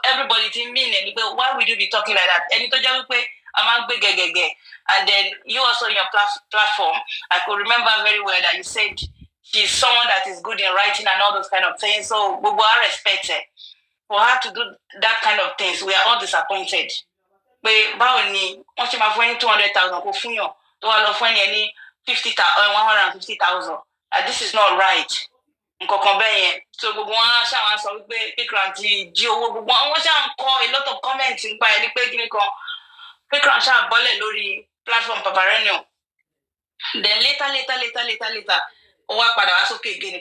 everybody mean, why would you be talking like that? And then you also in your platform, I could remember very well that you said she's someone that is good in writing and all those kind of things. So we were respected. For her to do that kind of things, we are all disappointed. But Baoni, once you have 200,000, go fun yo. To all of any 150,000. This is not right. So we want to answer with a lot of comments in by the platform Paparenio. Then later,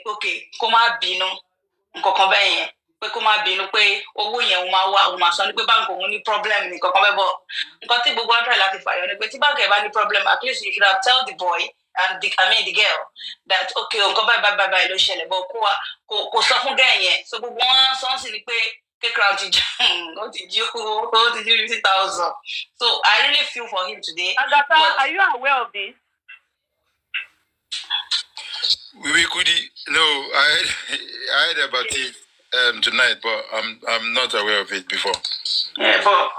okay, come out bino, Nkokombe. Kuma binu pe owo yen o ma so ni pe bank òun ní problem ni kankan be bo nǹkan tí gbogbo try láti fàyọ ni pé tí bank e bá ní problem, at least you should have tell the boy and the girl that okay nǹkan bye ló ṣẹlẹ̀ bo kò sọ fún girl yẹn. So gbogbo wọn sọ sí ni pé crowd ti ó ti jí 50,000. So I really feel for him today. Agatha, are you aware of this? We could no, I heard about it tonight, but I'm not aware of it before. Yeah, but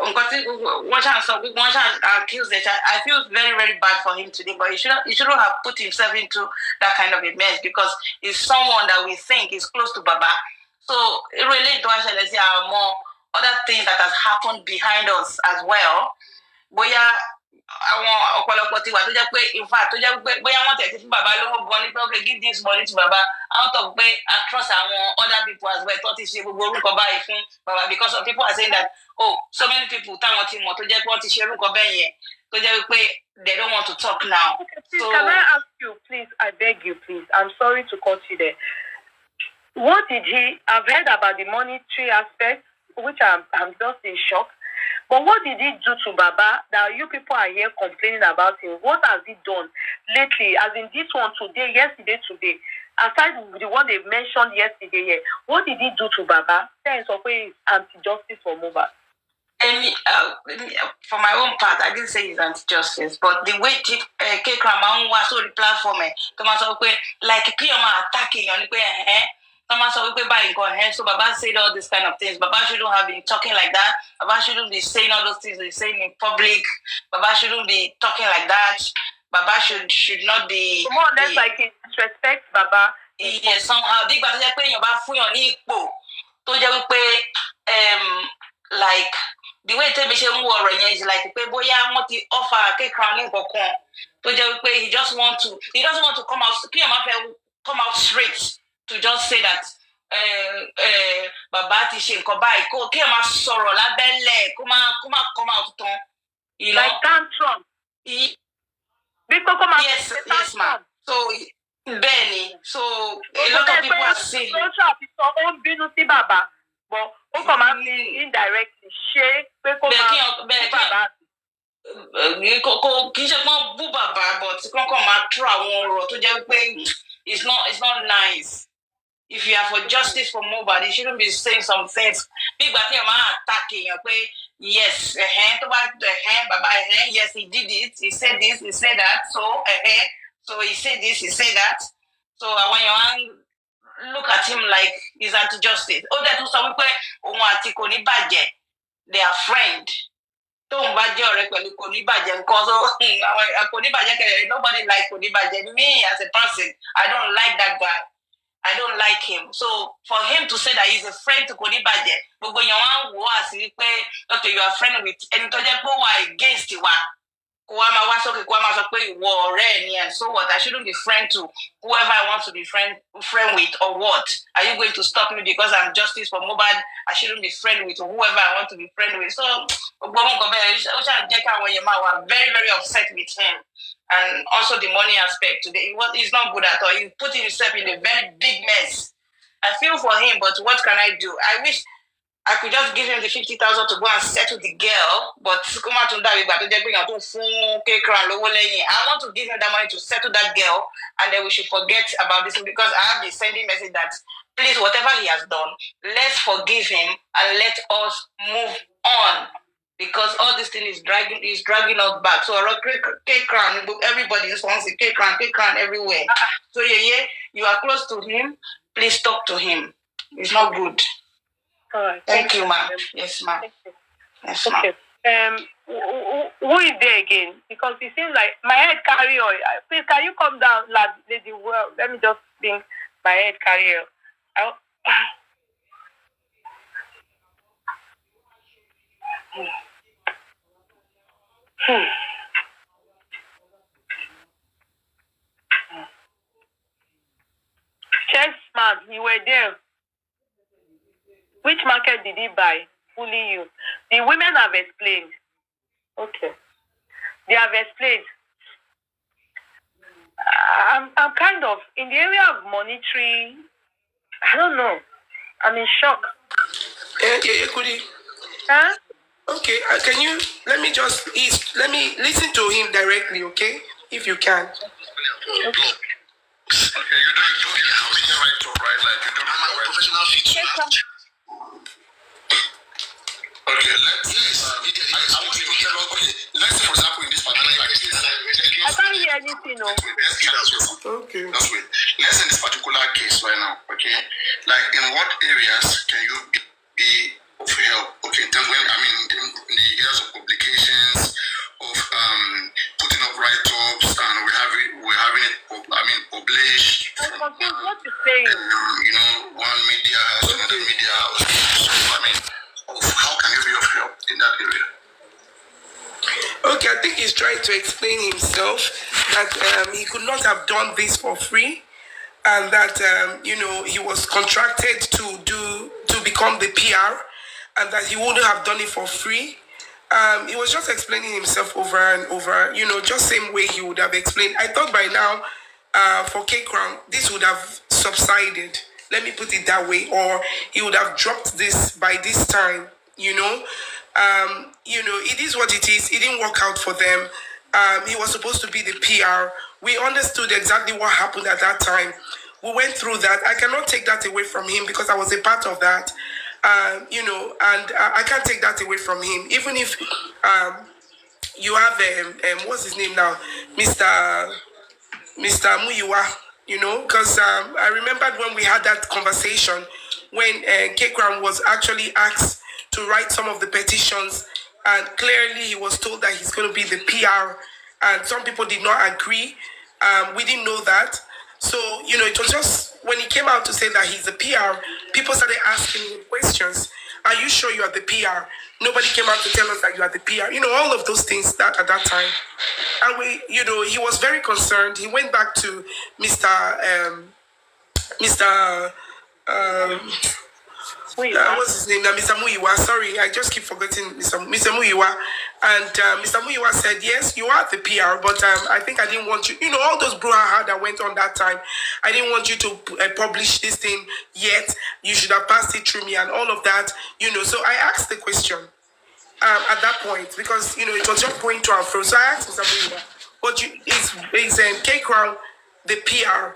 one chance accuse that I feel very, very bad for him today, but he shouldn't have put himself into that kind of a mess because he's someone that we think is close to Baba. So it relates to us, let's say, more other things that has happened behind us as well. But yeah, I want in fact, Baba give this money to Baba out of across other people as well. Baba because some people are saying that so many people they don't want to talk now. Okay, please, so, can I ask you, please? I beg you, please. I'm sorry to cut you there. What did he? I've heard about the monetary aspect, which I'm just in shock. But what did he do to Baba that you people are here complaining about him? What has he done lately? As in this one today, yesterday, today. Aside the one they mentioned yesterday, what did he do to Baba? Sense of anti-justice for Mohbad. For my own part, I didn't say it's anti-justice, but the way K-Kram was on the platform, like Kiyama attacking on the so Baba said all these kind of things. Baba shouldn't have been talking like that. Baba shouldn't be saying all those things he's saying in public. Baba shouldn't be talking like that. Baba should not be more or less like he disrespects Baba. Yes, somehow like the way is like he doesn't want to come out straight to just say that Baba ti ṣe nǹkan báyìí kó kí ẹ máa sọ̀rọ̀ lábẹ́lẹ̀ kó máa come out tán. Like tantrum. Yes, ma'am. So Benny, so a lot of people are saying Baba, but who come out indirectly share Baba. Kì í ṣe pọ́n bú Baba, but kọ́kọ́ máa tú àwọn ọ̀rọ̀ tó jẹ́ pé it's not nice. If you are for justice for Mohbad, you shouldn't be saying some things. Big Bati attacking you. Yes, Baba, yes, he did it. He said this, he said that. So he said this, he said that. So when you look at him like he's anti-justice. Oh, that was some people. They are friend. Don't badge nobody likes Konibaje. Me as a person, I don't like that guy. I don't like him. So for him to say that he's a friend to Konibaje, but when you want okay, you are a friend with and against you. And so what? I shouldn't be friend to whoever I want to be friend with, or what? Are you going to stop me because I'm justice for Mohbad? I shouldn't be friend with whoever I want to be friend with. So I'm very, very upset with him. And also the money aspect today. It's not good at all. He put himself in a very big mess. I feel for him, but what can I do? I wish I could just give him the 50,000 to go and settle the girl, but I want to give him that money to settle that girl, and then we should forget about this because I have been sending message that please, whatever he has done, let's forgive him and let us move on. Because all this thing is dragging us back. So everybody just wants a K-Crown everywhere. So you are close to him, please talk to him. It's not good. All right. Thank you, ma'am. Yes, ma'am. Thank you. Yes, ma'am. Okay. Who is there again? Because it seems like my head carrier. Please, can you come down, lady? Well, let me just bring my head carrier. Chessman, you were there. Which market did he buy? Fully you. The women have explained. Okay. They have explained. I'm kind of in the area of monetary. I don't know. I'm in shock. Yeah, Kudi. Huh? Okay, can you let me listen to him directly, okay? If you can. Okay, you're doing right talk, right? Like you're doing the right professional feature. Okay, let's say, for example, in this particular case, I can't hear anything, no. Okay. Let's say in this particular case right now, okay? Like in what areas can you be of help? Okay, in terms when in the areas of publications, of putting up write-ups, and we're having it published. I'm confused what you're saying. One media house, another media house. So how can you be of help in that area? Okay, I think he's trying to explain himself that he could not have done this for free, and that he was contracted to become the PR, and that he wouldn't have done it for free. He was just explaining himself over and over, just same way he would have explained. I thought by now, for K Crown, this would have subsided. Let me put it that way, or he would have dropped this by this time. It is what it is. It didn't work out for them. He was supposed to be the PR. We understood exactly what happened at that time. We went through that. I cannot take that away from him because I was a part of that. And I can't take that away from him. Even if you have what's his name now, Mr. Muyiwa, because I remembered when we had that conversation when K-Crown was actually asked to write some of the petitions, and clearly he was told that he's going to be the PR, and some people did not agree. We didn't know that. So, it was just when he came out to say that he's the PR, people started asking him questions. Are you sure you are the PR? Nobody came out to tell us that you are the PR. All of those things that at that time. And he was very concerned. He went back to Mr. What's his name now? Mr. Muyiwa. Sorry, I just keep forgetting Mr. Muyiwa. And Mr. Muyiwa said, yes, you are the PR, but I think I didn't want you, all those brouhaha that went on that time. I didn't want you to publish this thing yet. You should have passed it through me and all of that, So I asked the question at that point because, it was just going to and fro. So I asked Mr. Muyiwa, but is K-Crown the PR?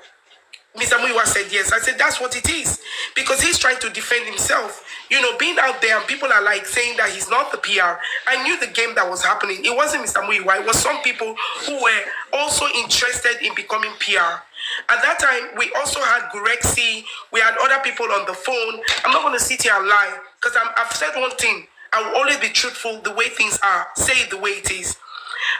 Mr. Muyiwa said yes. I said that's what it is because he's trying to defend himself. Being out there and people are like saying that he's not the PR. I knew the game that was happening. It wasn't Mr. Muyiwa. It was some people who were also interested in becoming PR. At that time, we also had Gurexi. We had other people on the phone. I'm not going to sit here and lie because I've said one thing. I will always be truthful the way things are. Say it the way it is.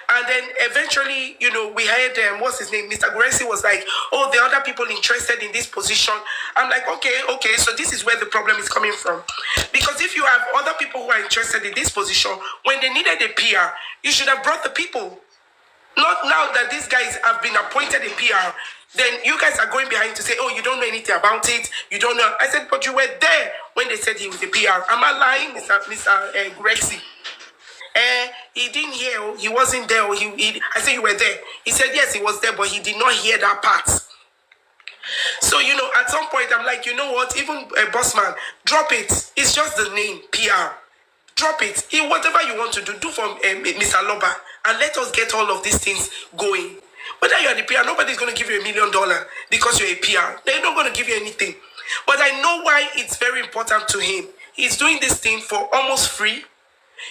And then eventually, we heard, what's his name? Mr. Gurexi was like, oh, the other people interested in this position. I'm like, okay, so this is where the problem is coming from. Because if you have other people who are interested in this position, when they needed a PR, you should have brought the people. Not now that these guys have been appointed a PR, then you guys are going behind to say, oh, you don't know anything about it. You don't know. I said, but you were there when they said he was a PR. Am I lying, Mr. Gurexi? He didn't hear. He wasn't there. I said you were there. He said yes, he was there, but he did not hear that part. So at some point I'm like, you know what? Even Bossman, drop it. It's just the name PR. Drop it. Whatever you want to do for Mr. Loba, and let us get all of these things going. Whether you're the PR, nobody's going to give you $1 million because you're a PR. They're not going to give you anything. But I know why it's very important to him. He's doing this thing for almost free.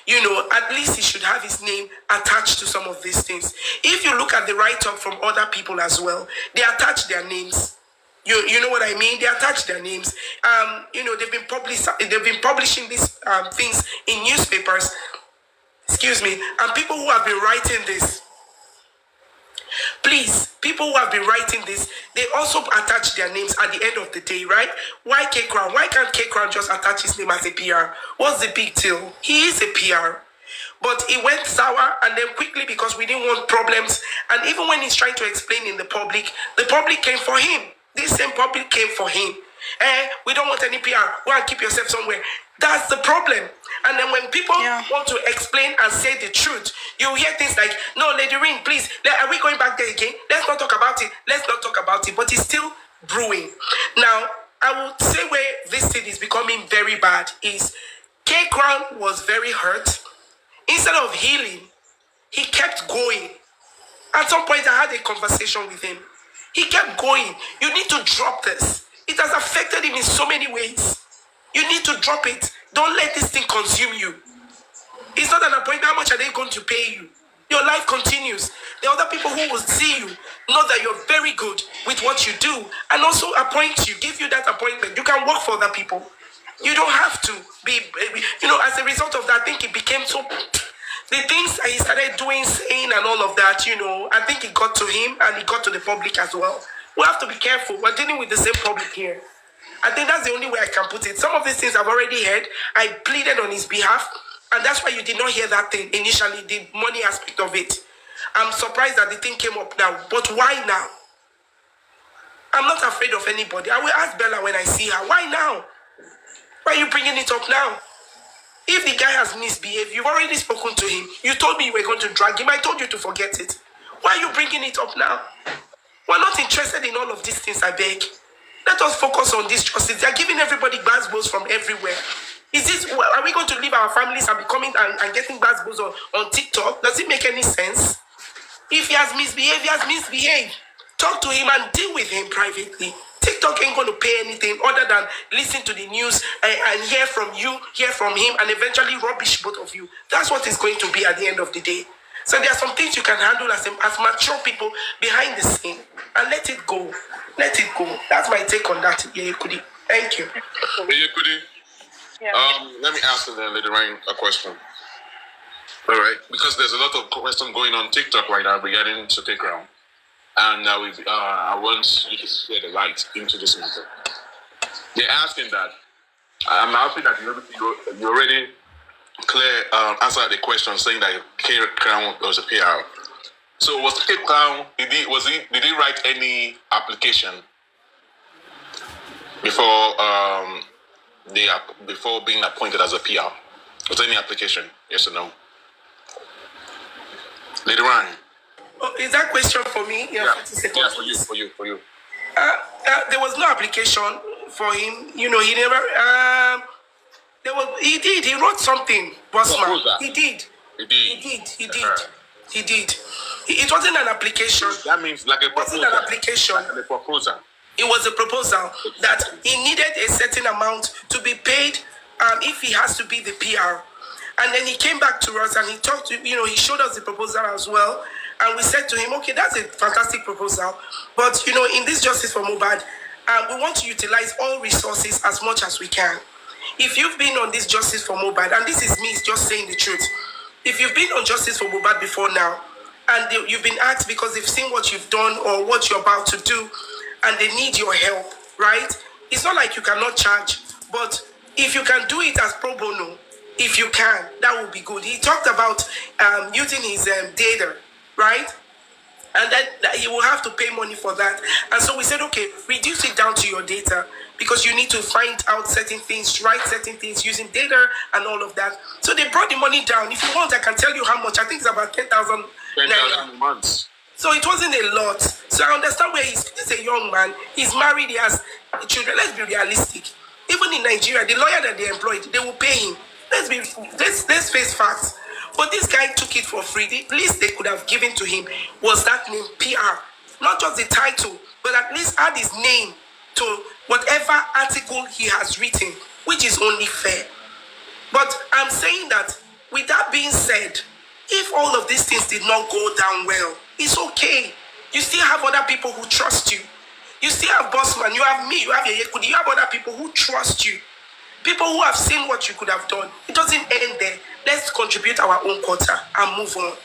At least he should have his name attached to some of these things. If you look at the write-up from other people as well, they attach their names. You know what I mean? They attach their names. They've been publishing these things in newspapers. Excuse me. And people who have been writing this, please, people who have been writing this, they also attach their names at the end of the day, right? Why K Crown? Why can't K Crown just attach his name as a PR? What's the big deal? He is a PR. But it went sour, and then quickly, because we didn't want problems. And even when he's trying to explain in the public came for him. This same public came for him. We don't want any PR. Go and keep yourself somewhere. That's the problem. And then when people want to explain and say the truth, you hear things like, no, Lady Ring, please, are we going back there again? Let's not talk about it. Let's not talk about it. But it's still brewing. Now, I would say where this thing is becoming very bad is K Crown was very hurt. Instead of healing, he kept going. At some point, I had a conversation with him. He kept going. You need to drop this. It has affected him in so many ways. You need to drop it. Don't let this thing consume you. It's not an appointment. How much are they going to pay you? Your life continues. The other people who will see you know that you're very good with what you do and also appoint you, give you that appointment. You can work for other people. You don't have to be, as a result of that, I think it became so... The things that he started doing, saying and all of that, I think it got to him and it got to the public as well. We have to be careful. We're dealing with the same public here. I think that's the only way I can put it. Some of these things I've already heard. I pleaded on his behalf, and that's why you did not hear that thing initially, the money aspect of it. I'm surprised that the thing came up now. But why now? I'm not afraid of anybody. I will ask Bella when I see her. Why now? Why are you bringing it up now? If the guy has misbehaved, you've already spoken to him. You told me you were going to drag him. I told you to forget it. Why are you bringing it up now? We're not interested in all of these things, I beg. Let us focus on this justice. They're giving everybody bad blows from everywhere. Are we going to leave our families and be coming and getting bad blows on TikTok? Does it make any sense? If he has misbehaved, he has misbehaved. Talk to him and deal with him privately. TikTok ain't going to pay anything other than listen to the news and hear from you, hear from him, and eventually rubbish both of you. That's what it's going to be at the end of the day. So there are some things you can handle as mature people behind the scene, and let it go. Let it go. That's my take on that. Yeah, Yekudi. Thank you. Hey, Yekudi. Yeah. Let me ask you then, Lady Ryan, a question. All right, because there's a lot of questions going on TikTok right now regarding to K Crown. And I want you to shed the light into this matter. They're asking that. I'm happy that you already answered the question saying that K Crown was a PR. So was K Crown? Did he write any application before being appointed as a PR? Was there any application? Yes or no? Lady Ryan. Oh, is that question for me? Yeah, for you. There was no application for him. He never. He did. He wrote something. Bossman. He did. It wasn't an application. That means like a proposal. It wasn't an application. Like a proposal. It was a proposal that he needed a certain amount to be paid if he has to be the PR. And then he came back to us and he talked to, he showed us the proposal as well. And we said to him, okay, that's a fantastic proposal. But, in this Justice for Mohbad, we want to utilize all resources as much as we can. If you've been on this Justice for Mohbad, and this is me just saying the truth, if you've been on Justice for Mohbad before now, and you've been asked because they've seen what you've done or what you're about to do, and they need your help, right? It's not like you cannot charge, but if you can do it as pro bono, if you can, that would be good. He talked about using his data, right? And then he will have to pay money for that. And so we said, okay, reduce it down to your data because you need to find out certain things, write certain things using data and all of that. So they brought the money down. If you want, I can tell you how much. I think it's about 10,000 months. So it wasn't a lot. So I understand where he's a young man. He's married. He has children. Let's be realistic. Even in Nigeria, the lawyer that they employed, they will pay him. Let's face facts. But this guy took it for free. The least they could have given to him was that name, PR. Not just the title, but at least add his name to whatever article he has written, which is only fair. But I'm saying that, with that being said, if all of these things did not go down well, it's okay. You still have other people who trust you. You still have Bossman, you have me, you have Yeyekudi, you have other people who trust you. People who have seen what you could have done. It doesn't end there. Let's contribute our own quota and move on.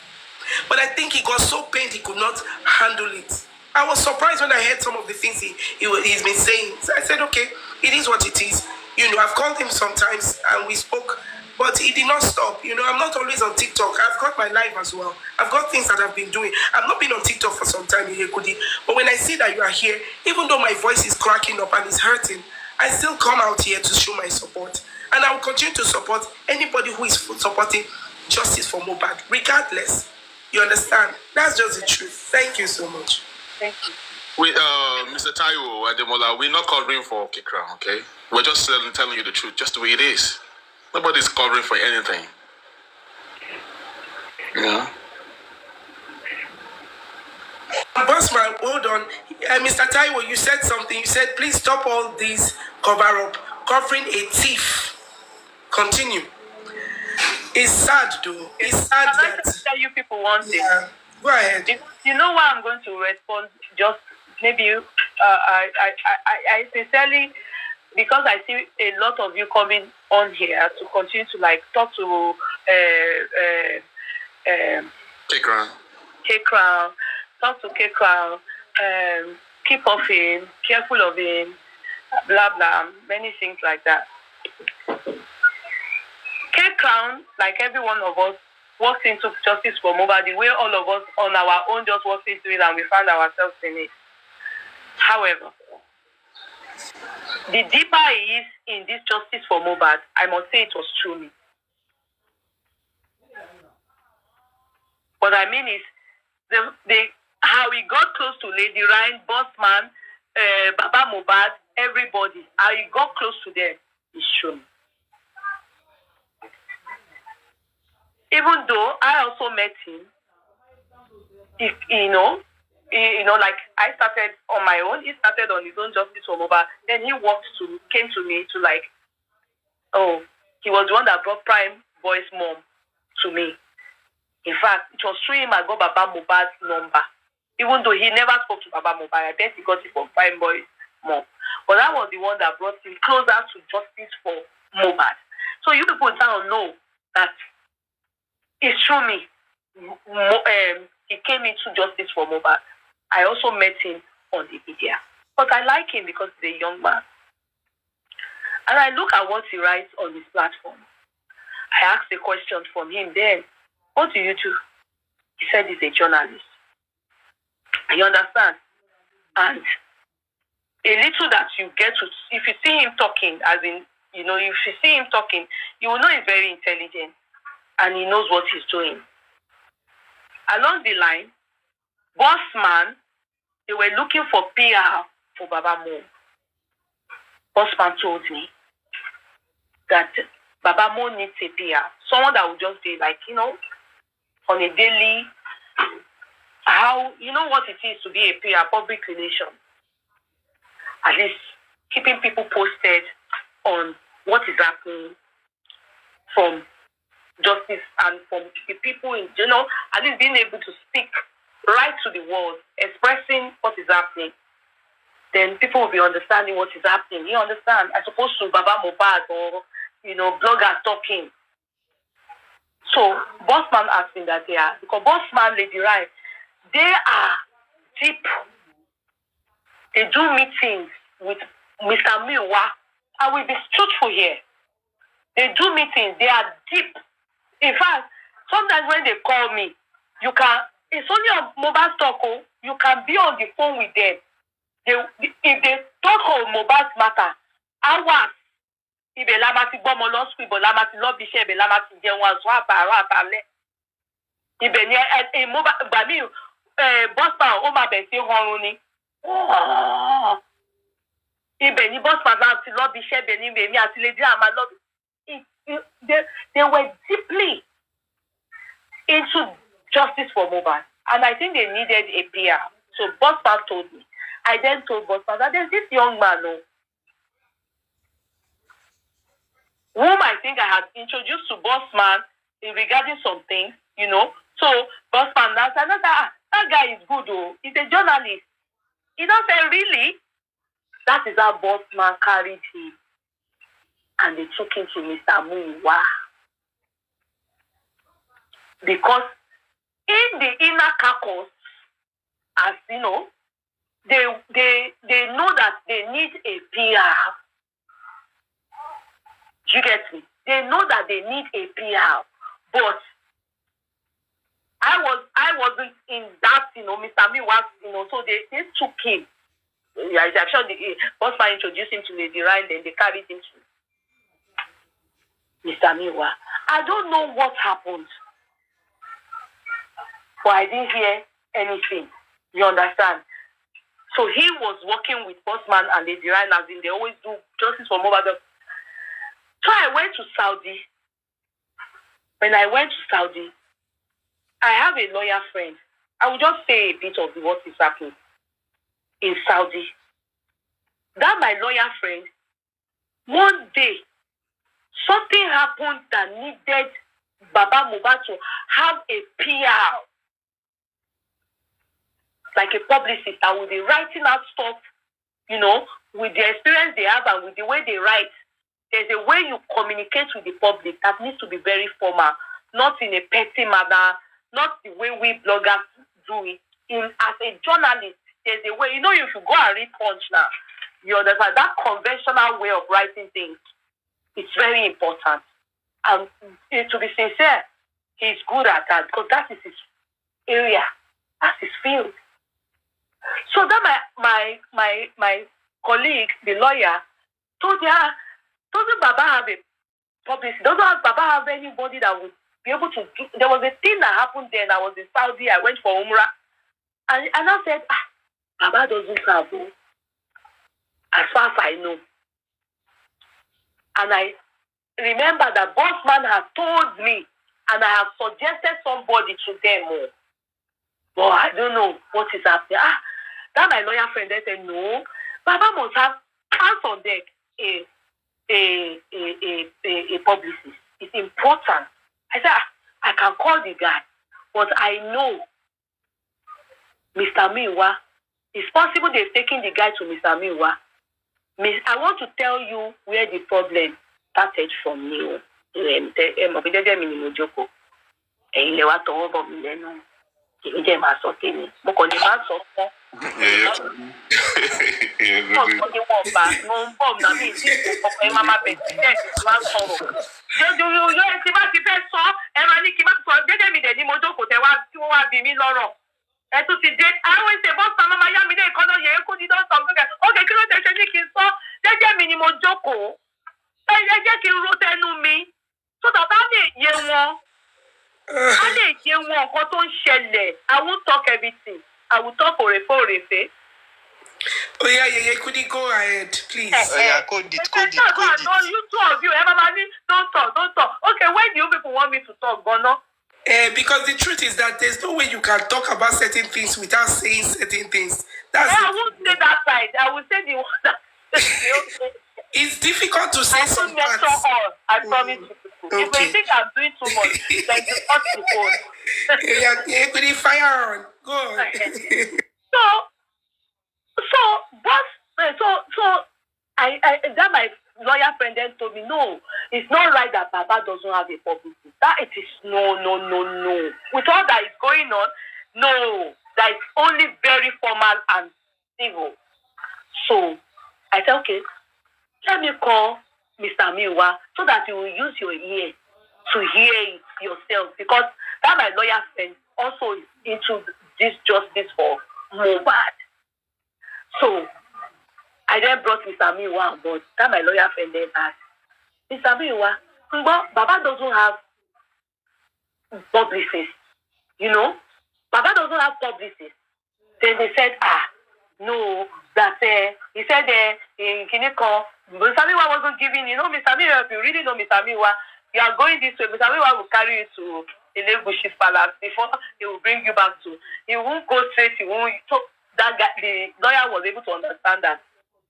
But I think he got so pained he could not handle it. I was surprised when I heard some of the things he's been saying. So I said, okay, it is what it is. I've called him sometimes and we spoke, but he did not stop. I'm not always on TikTok. I've got my life as well. I've got things that I've been doing. I've not been on TikTok for some time, Yekudi. But when I see that you are here, even though my voice is cracking up and it's hurting, I still come out here to show my support. And I will continue to support anybody who is supporting justice for Mohbad, regardless. You understand? That's just the truth. Thank you so much. Thank you. Mr. Taiwo Ademola, we're not covering for Kikra, okay? We're just telling you the truth, just the way it is. Nobody's covering for anything. Yeah. Bossman, hold on. Mr. Taiwo, you said something. You said, please stop all these cover-up, covering a thief. Continue. It's sad, though. It's sad Can that... I just tell you people one thing? Yeah. Go ahead. You know why I'm going to respond? Just maybe I sincerely, because I see a lot of you coming on here to continue to talk to K-Crown, talk to K-Crown, keep off him, careful of him, blah blah, many things like that. K-Crown, like every one of us, walks into justice for Mohbad the way all of us on our own just walked into it and we found ourselves in it. However, the deeper he is in this justice for Mohbad, I must say it was through me. What I mean is, how he got close to Lady Ryan, Bossman, Baba Mohbad, everybody, how he got close to them is true. Even though I also met him, like I started on my own, he started on his own justice for Mohbad. Then he came to me to he was the one that brought Prime Boy's mom to me. In fact, it was through him I got Baba Mohbad's number. Even though he never spoke to Baba Mohbad, I bet he got it from Prime Boy's mom. But that was the one that brought him closer to justice for Mohbad. So you people now know that it's through me. He came into justice for Mohbad. I also met him on the media. But I like him because he's a young man. And I look at what he writes on his platform. I asked a question from him then. What do you do? He said he's a journalist. You understand? And a little that you get to, if you see him talking, as in, if you see him talking, you will know he's very intelligent and he knows what he's doing. Along the line, Bossman, they were looking for PR for Baba Mo. Bossman told me that Baba Mo needs a PR. Someone that would just be on a daily, what it is to be a PR, public relations. At least keeping people posted on what is happening from justice and from the people in, at least being able to speak right to the world, expressing what is happening. Then people will be understanding what is happening. You understand? As opposed to Baba Mohbad or, bloggers talking. So, Bossman asked me that because Bossman, Lady Ryan, they are deep. They do meetings with Mr. Miwa. I will be truthful here. They do meetings. They are deep. In fact, sometimes when they call me, it's only on mobile talk. You can be on the phone with them. If they talk on mobile matter, hours. If they lamati bomo lospi, but lamati lobby share, be lamati genwa swapa ratale. If they mobile, bami, Bossman, oma besi honuni. If they Bossman lamati lobby share, be ni me ati lady ama lobby. They were deeply into justice for Mohbad, and I think they needed a PR. So Bossman told me. I then told Bossman that there's this young man, whom I think I had introduced to Bossman in regarding some things, So Bossman now said, that guy is good, he's a journalist. He don't say, really? That is how boss man carried him. And they took him to Mr. Muiwa. Because in the inner caucus, as you know, they know that they need a PR. You get me? They know that they need a PR. But I wasn't in that, Mr. Miwa, so they took him. Yeah, I'm sure the boss man introduced him to Lady Ryan, then they carried him to Mr. Miwa. I don't know what happened, but I didn't hear anything. You understand? So he was working with Bossman and Lady Ryan, as in they always do justice for Mohbad. So I went to Saudi. When I went to Saudi, I have a lawyer friend. I will just say a bit of what is happening in Saudi. That my lawyer friend, one day, something happened that needed Baba Mohbad to have a PR, like a publicist that will be writing out stuff, with the experience they have and with the way they write. There's a way you communicate with the public that needs to be very formal, not in a petty manner, not the way we bloggers do it. As a journalist, there's a way, if you go and read Punch now, you understand that conventional way of writing things. It's very important. And to be sincere, he's good at that because that is his area, that's his field. So then my colleague, the lawyer, told her, doesn't Baba have a publicist? Doesn't Baba have anybody that would be able to do? There was a thing that happened then. I was in Saudi. I went for Umrah. And I said, Baba doesn't have, as far as I know. And I remember that Bossman has told me, and I have suggested somebody to them. But I don't know what is happening. That my lawyer friend, they said, no, Baba must have hands on deck a publicist. It's important. I said, I can call the guy, but I know Mr. Miwa. It's possible they've taken the guy to Mr. Miwa. I want to tell you where the problem started from me. I always say, boss, mama, ya mi de kono ye ku di don talk. Okay, kí ló tẹ́ ṣe ní kí n sọ. Jẹ́jẹ́ mi ni mo jókòó. Jẹ́ kí n ro tẹnu mi. So that I lè yé wọn. A lè yé wọn nǹkan tó ń ṣẹlẹ̀. I won't talk everything. I will talk orefe. Oh yeah, could you go ahead, please? Yeah, code it. No, you two of you, everybody, don't talk. Okay, when do you people want me to talk, Gono? Because the truth is that there's no way you can talk about certain things without saying certain things. I won't say that side. I will say the one that. It's difficult to say some parts. I promise you. Okay. If you think I'm doing too much, then you cut the phone. Yeah, put the fire on. Go on. So I that my lawyer friend then told me, no, it's not right that Baba doesn't have a publicist. That it is no. With all that is going on, no, that is only very formal and civil. So I said, okay, let me call Mr. Miwa so that you will use your ear to hear it yourself, because that my lawyer friend also is into this justice for Mohbad. So I then brought Mr. Miwa on board. That my lawyer friend then asked, Mr. Miwa, Baba doesn't have publicists, Baba doesn't have publicists. Then they said, no, that he said Mr. Miwa wasn't giving, Mr. Miwa, if you really know Mr. Miwa, you are going this way. Mr. Miwa will carry you to Elebushi's palace before he will bring you back to. He won't go straight. He won't. So that guy, the lawyer was able to understand that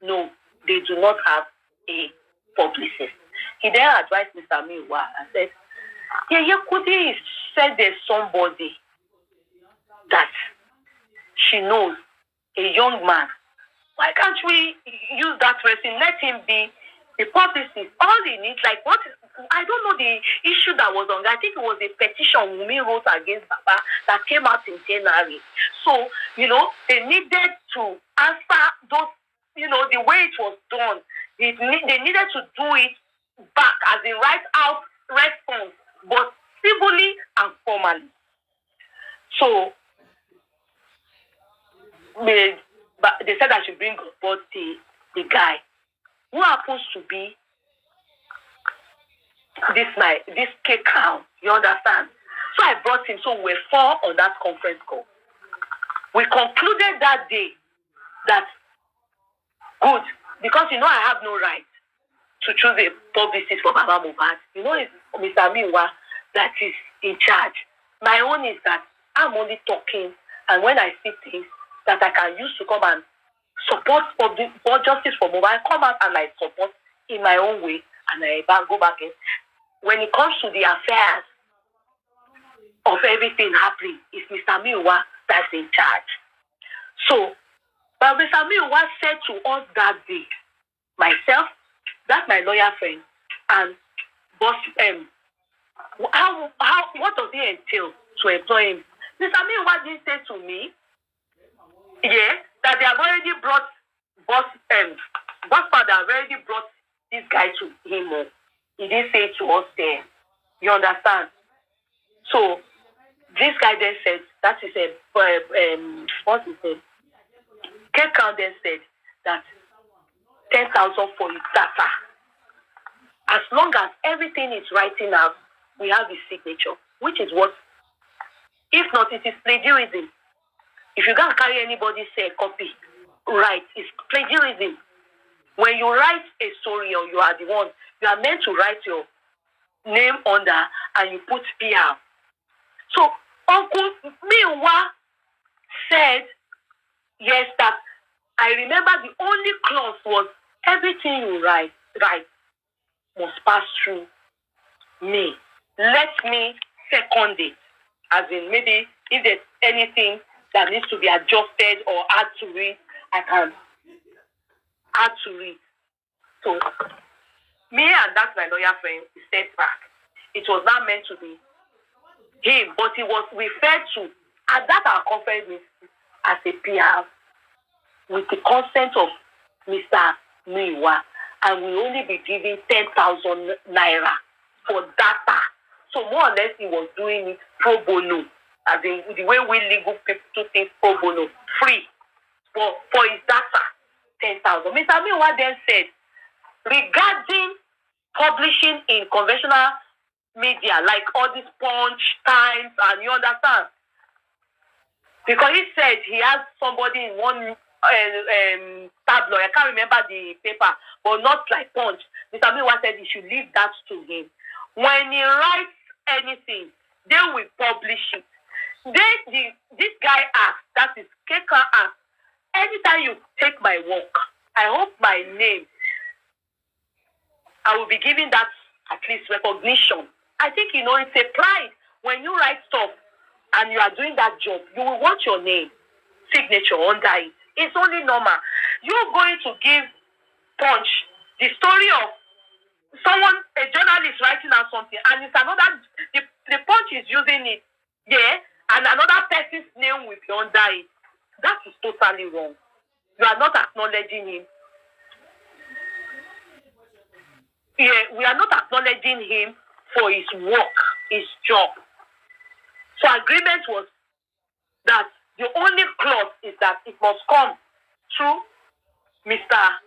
no, they do not have a publicist. He then advised Mr. Miwa and said, Kudi said there's somebody that she knows, a young man Why can't we use that person? Let him be the publicist. All he needs, like what? I don't know the issue that was on. I think it was a petition Wunmi wrote against Baba that came out in January. So they needed to answer those. The way it was done. They needed to do it back as a right out response, but civilly and formally. So they said I should bring about the guy who happens to be this cake crown. You understand? So I brought him. So we were 4 on that conference call. We concluded that day that good, because I have no right to choose a publicist for Baba Mohbad. It's Mr. Miwa that is in charge. My own is that I'm only talking, and when I see things that I can use to come and support for justice for Mohbad, I come out and I support in my own way, and I go back in. When it comes to the affairs of everything happening, it's Mr. Miwa that's in charge. So, but Mr. Miwa said to us that day, myself, that's my lawyer friend, and boss what does it entail to employ him? Mr. Miwa didn't say to me, that they have already brought boss father already brought this guy to him. He didn't say to us there. You understand? So this guy then said, that is what's his name? Kekan then said that 10,000 for his data. As long as everything is writing out, we have his signature, which is what, if not, it is plagiarism. If you can't carry anybody's copy, right, it's plagiarism. When you write a story or you are the one, you are meant to write your name under and you put PR. So Uncle Miwa said, yes, that I remember the only clause was everything you write must pass through me. Let me second it. As in, maybe if there's anything that needs to be adjusted or add to it, I can add to it. So, me and that's my lawyer friend, we stepped back. It was not meant to be him, but it was referred to at that our conference as a PR with the consent of Mr. Miwa, and we only be giving 10,000 naira for data. So more or less, he was doing it pro bono, as in the way we legal people do things pro bono, free for his data, 10,000. Mr. Miwa then said, regarding publishing in conventional media like all these Punch, Times, and you understand, because he said he has somebody in one tabloid, I can't remember the paper, but not like Punch. Mr. Miwa said he should leave that to him. When he writes anything, they will publish it. This guy asked, that is Keka asked, anytime you take my work, I hope my name, I will be giving that at least recognition. I think, it's a pride. When you write stuff and you are doing that job, you will want your name, signature under it. It's only normal. You're going to give Punch the story of someone, a journalist writing out something, and it's another, the Punch is using it, and another person's name will be under it. That is totally wrong. You are not acknowledging him. We are not acknowledging him for his work, his job. So agreement was that the only clause is that it must come through Mr.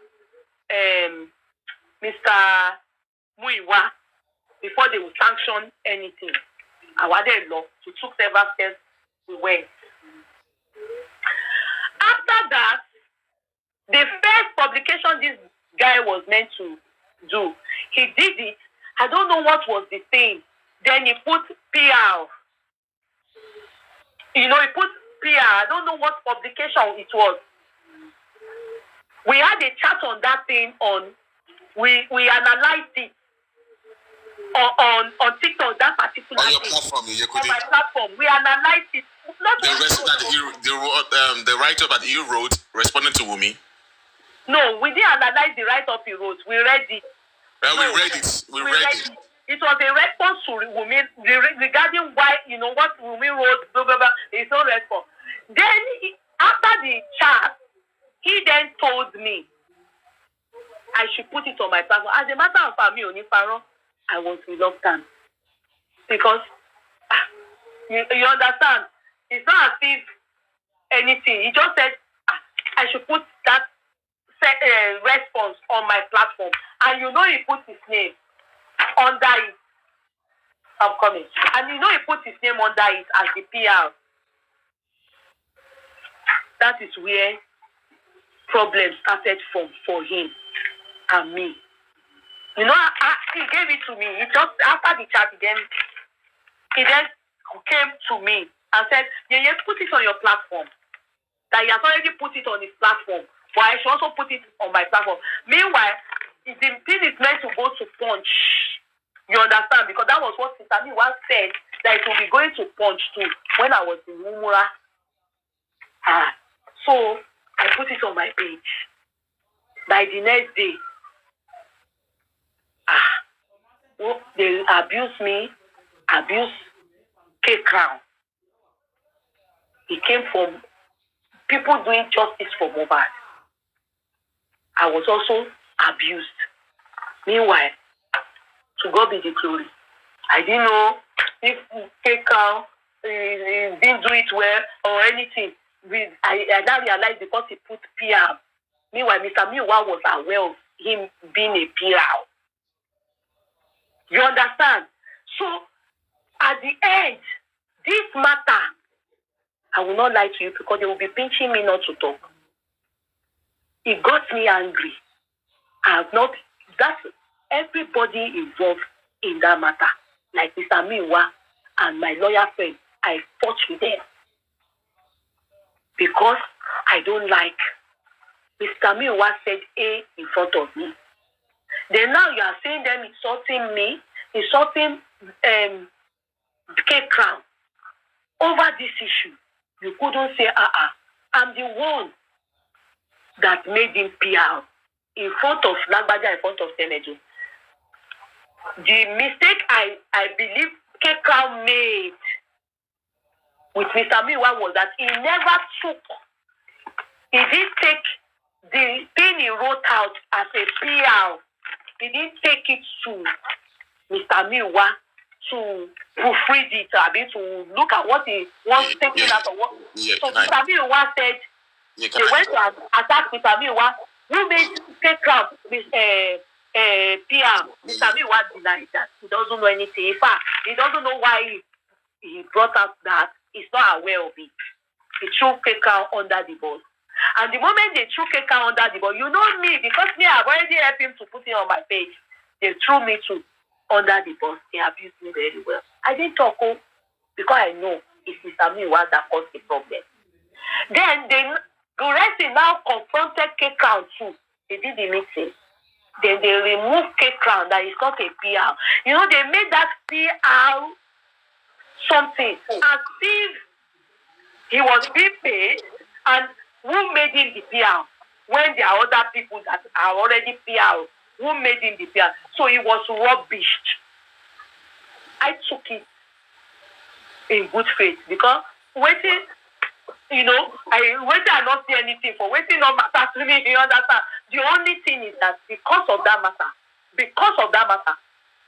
Muiwa before they will sanction anything. Awarded law to took several steps, we went. After that, the first publication this guy was meant to do, he did it. I don't know what was the thing. Then he put PR. He put PR. I don't know what publication it was. We had a chat on that thing we analyzed it on TikTok, that particular on your thing. platform, On my platform. We analyzed it. The write-up that you wrote responding to Wunmi. No, we didn't analyze the write-up he wrote. We read it. We read it. We read it. It was a response to Wunmi regarding why, what Wunmi wrote, blah, blah, blah. There's no response. Then, after the chat, he then told me I should put it on my platform. As a matter of fact, I was reluctant. Because, you understand, it's not as if anything. He just said, I should put that response on my platform. And he put his name under it. I'm coming. And he put his name under it as the PR. That is where problems started from for him and me. He gave it to me. He just, after the chat, he then came to me and said, yeah, put it on your platform. That he has already put it on his platform, but I should also put it on my platform. Meanwhile, the thing is meant to go to Punch. You understand? Because that was what Sister once said, that it will be going to Punch too when I was in Umura. So I put it on my page. By the next day, they abused me, abused K-Crown. It came from people doing justice for Mohbad. I was also abused. Meanwhile, to God be the glory. I didn't know if K-Crown didn't do it well or anything. I now realized because he put PR. Meanwhile, Mr. Miwa was aware of him being a PR. You understand? So, at the end, this matter, I will not lie to you because they will be pinching me not to talk. It got me angry. That's everybody involved in that matter. Like Mr. Miwa and my lawyer friend, I fought with them. Because I don't like Mr. Miwa said A in front of me. Then now you are saying them insulting me, insulting K-Crown over this issue. You couldn't say, I'm the one that made him PR in front of Lagbaja, in front of Senegal. The mistake I believe K-Crown made with Mr. Miwa was that he didn't take the thing he wrote out as a PR. He didn't take it to Mr. Miwa to proofread it, to look at what he wants taking out of what. So Mr. Miwa said, they went to attack Mr. Miwa, who made K-Crown PR. Mr. Miwa denied that. He doesn't know anything. In fact, he doesn't know why he brought up that. He's not aware of it. He threw K-Crown under the bus. And the moment they threw K-Crown under the bus, you know me, because me, I've already helped him to put it on my page. They threw me to under the bus. They abused me very well. I didn't talk because I know it's Mr. Miwa that caused the problem. Then the rest now confronted K-Crown too. They did the meeting. Then they removed K-Crown that is not a PR. They made that PR something as if he was being paid, and who made him the PR when there are other people that are already PR? Who made him the PR? So he was rubbished. I took it in good faith because waiting, I not see anything for waiting not matter to me. You understand? The only thing is that because of that matter,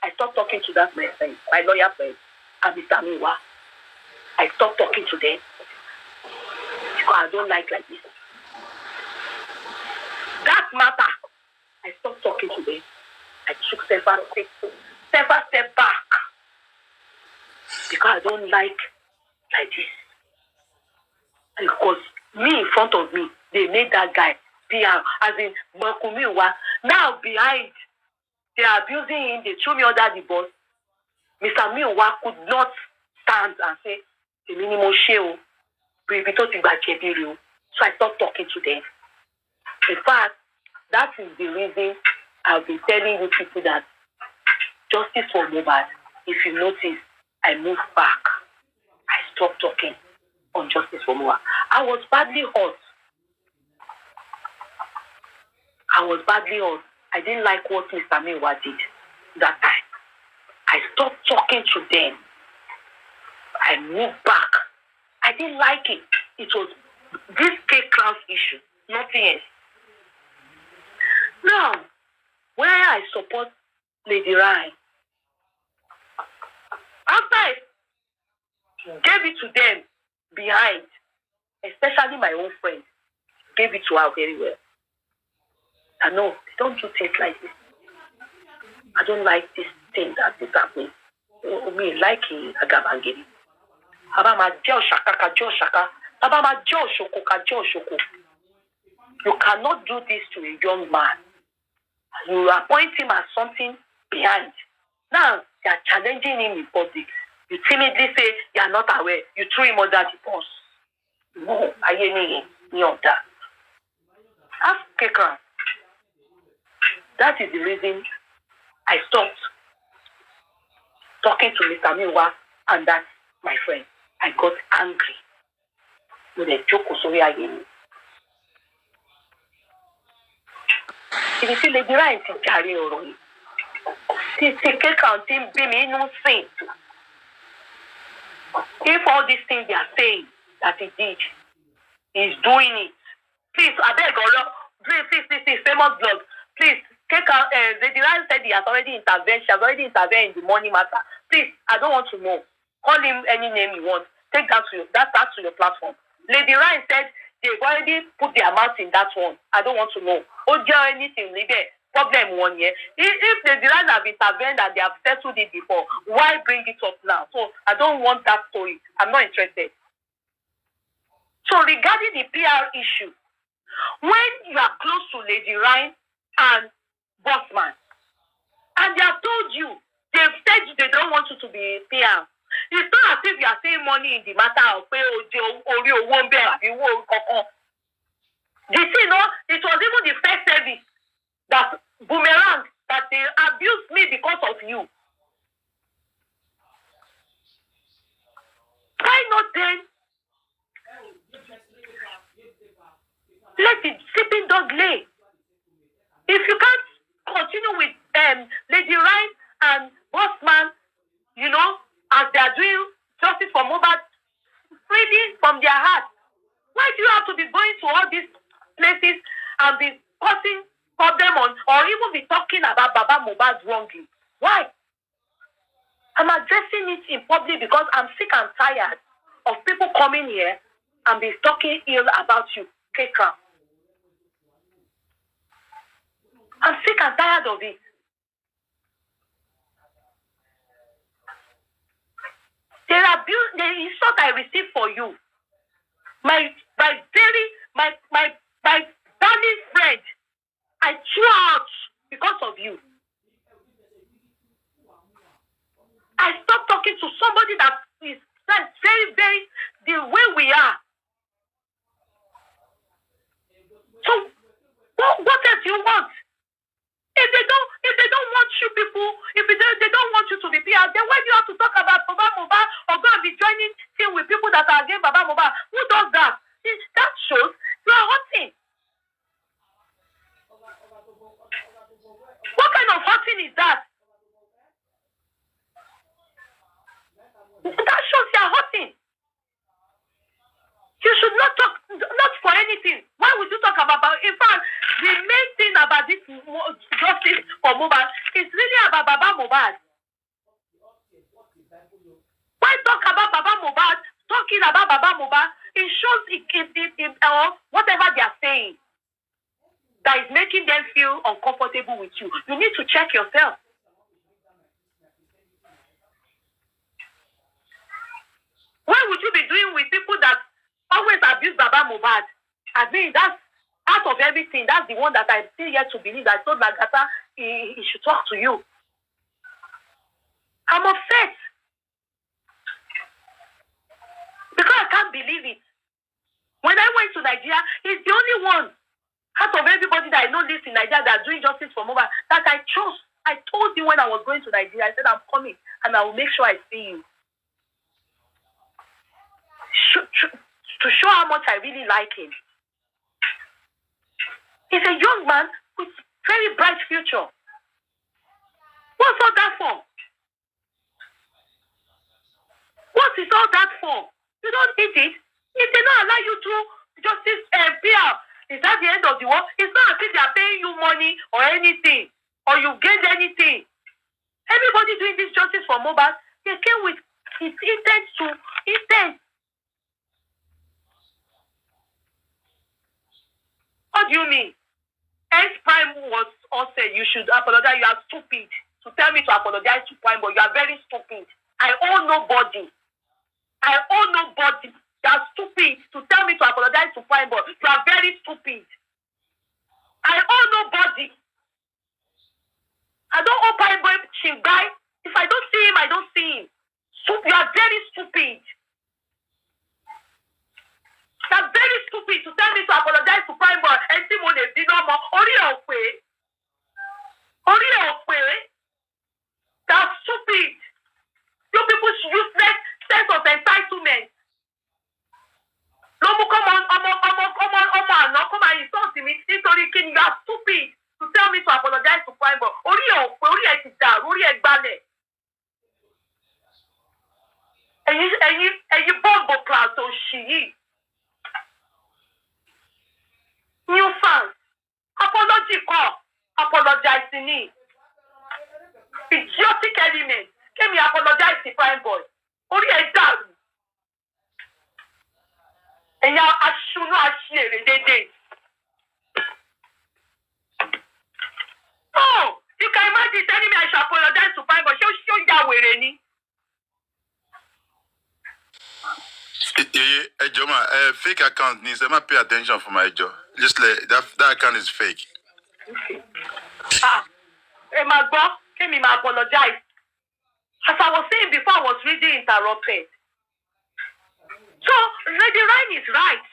I stopped talking to that my friend, my lawyer friend, and Mr. Miwa. I stopped talking to them because I don't like this. That matter, I stopped talking to them. I took several steps back because I don't like this. Because me in front of me, they made that guy PR, as in Makumiwa. Now behind, they are abusing him, they threw me under the bus. Mr. Miwa could not stand and say, the minimum share, so I stopped talking to them. In fact, that is the reason I've been telling you people that justice for Mohbad, if you notice, I moved back. I stopped talking on justice for Mohbad. I was badly hurt. I was badly off. I didn't like what Mr. Mewa did that time. I stopped talking to them. I moved back. I didn't like it. It was this K-Class issue, nothing else. Now, where I support Lady Ryan, after I gave it to them behind, especially my own friend, gave it to her very well. I know, they don't do things like this. I don't like this thing that is happening. Me like Agabangiri. Abama Jel Shaka ka Jel Shaka. Abama Jel Shoko ka Jel Shoko. You cannot do this to a young man. You appoint him as something behind. Now they are challenging him in public. You timidly say you are not aware. You threw him under the bus. No, I hear me of that. Ask Kekran. That is the reason I stopped talking to Mr. Miwa and that's my friend. I got angry. With a joke or so again. If you see Lady Ryan to carry on, if all these things they are saying that he did, he's doing it. Please, I beg please, famous blog. Please, take out. Lady Ryan said he has already intervened. She has already intervened in the money matter. Please, I don't want to know. Call him any name you want. Take that to your platform. Lady Ryan said they've already put their mouth in that one. I don't want to know. Or anything, problem 1 year. If the Ryan have intervened and they have settled it before, why bring it up now? So I don't want that story. I'm not interested. So regarding the PR issue, when you are close to Lady Ryan and Bossman, and they have told you, they've said they don't want you to be PR. It's not as if you are saying money in the matter of pay or won't be the thing, no, it was even the first service that boomerang that they abused me because of you. Why not then let the sleeping dog lay? If you can't continue with Lady Ryan and Bossman, you know, as they are doing justice for Mohbad freely from their heart, why do you have to be going to all these places and be causing problem on, or even be talking about Baba Mohbad wrongly? Why? I'm addressing it in public because I'm sick and tired of people coming here and be talking ill about you, Keka. I'm sick and tired of it. The insult I received for you, my darling friend, I threw out because of you. I stopped talking to somebody that is very, very the way we are. So what else do you want? If they don't want you people, if they don't want you to be PR, then why do you have to talk about Baba Mohbad or go and be joining team with people that are against Baba Mohbad? Who does that? That shows you are hurting. What kind of hurting is that? That shows you are hurting. You should not talk, not for anything. Why would you talk about? In fact, the main thing about this justice for Mohbad is really about Baba Mohbad. Why talk about Baba Mohbad? Talking about Baba Mohbad, it shows whatever they are saying that is making them feel uncomfortable with you. You need to check yourself. What would you be doing with people that always abuse Baba Mohbad? I mean, that's out of everything. That's the one that I still yet to believe. I told Lagata he should talk to you. I'm upset because I can't believe it. When I went to Nigeria, he's the only one out of everybody that I know lives in Nigeria that are doing justice for Mohbad that I chose. I told you when I was going to Nigeria, I said I'm coming and I will make sure I see you. To show how much I really like him. He's a young man with very bright future. What's all that for? What is all that for? You don't eat it. If they don't allow you to justice PR, is that the end of the world? It's not as if they are paying you money or anything, or you gained anything. Everybody doing this justice for Mohbad, they came with his intent to intent. What do you mean? Prime was also you should apologize. You are stupid to tell me to apologize to Prime, but you are very stupid. I owe nobody. I owe nobody. You are stupid to tell me to apologize to Prime, but you are very stupid. I owe nobody. I don't owe Prime boy Shingai. If I don't see him, I don't see him. So you are very stupid. You are very stupid to tell me to apologize to Prime boy and Simone Dinomo. That's stupid. You people's useless sense of entitlement. No more come on, come and insult me. You are stupid to tell me to apologize to Prime boy. And you bomb class so she. New fans, apology call, apologize to me. Idiotic element, can me apologize to Prime boy. Only a dog. And now I should not share it. Oh, you can imagine telling me I should apologize to Prime boy. She'll show you that way, Rennie. Fake account needs to pay attention for my job. Just like that account is fake. My boss came in, I apologize. As I was saying before, I was really interrupted. So, Lady Ryan is right.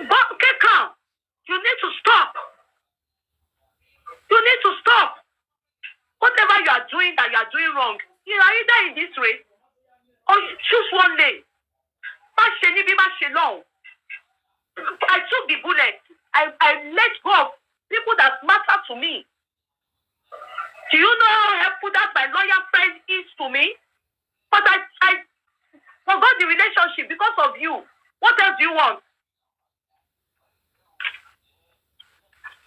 But, Keka, you need to stop. You need to stop. Whatever you are doing that you are doing wrong, you are either in this way or you choose one lane. I took the bullet. I let go of people that matter to me. Do you know how helpful that my lawyer friend is to me? But I forgot the relationship because of you. What else do you want?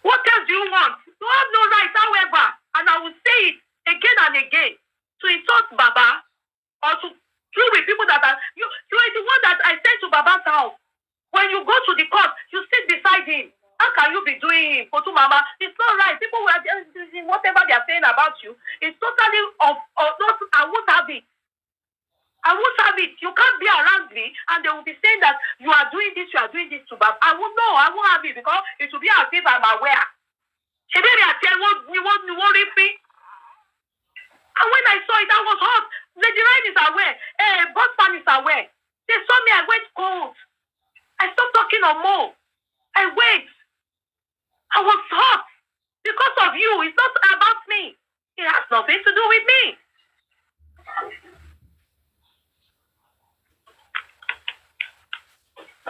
What else do you want? You have no right, however, and I will say it again and again, to insult Baba or to deal with people that are... You are the one that I sent to Baba's house. When you go to the court, you sit beside him. How can you be doing for to Mama? It's not right. People were whatever they are saying about you. It's totally not. I won't have it. I won't have it. You can't be around me and they will be saying that you are doing this to Baba. I won't know. I won't have it because it will be as if I'm aware. And when I saw it, I was hot. Lady Ryan is aware. Bossman is aware. They saw me, I went cold. I stopped talking no more. I wait. I was hot because of you. It's not about me. It has nothing to do with me.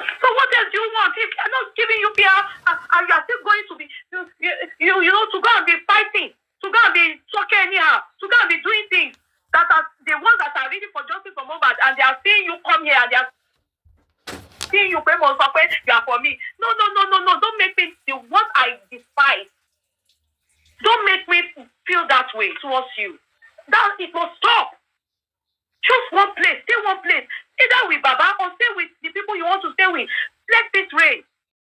So what else do you want? If I'm not giving you PR, and you are still going to be, to go and be fighting, to go and be talking anyhow, to go and be doing things that are the ones that are ready for justice for Mohbad, and they are seeing you come here and they are seeing you pay more support, you are for me. No. Don't make me feel what I despise. Don't make me feel that way towards you. That it must stop. Choose one place, stay one place. Either with Baba or stay with the people you want to stay with.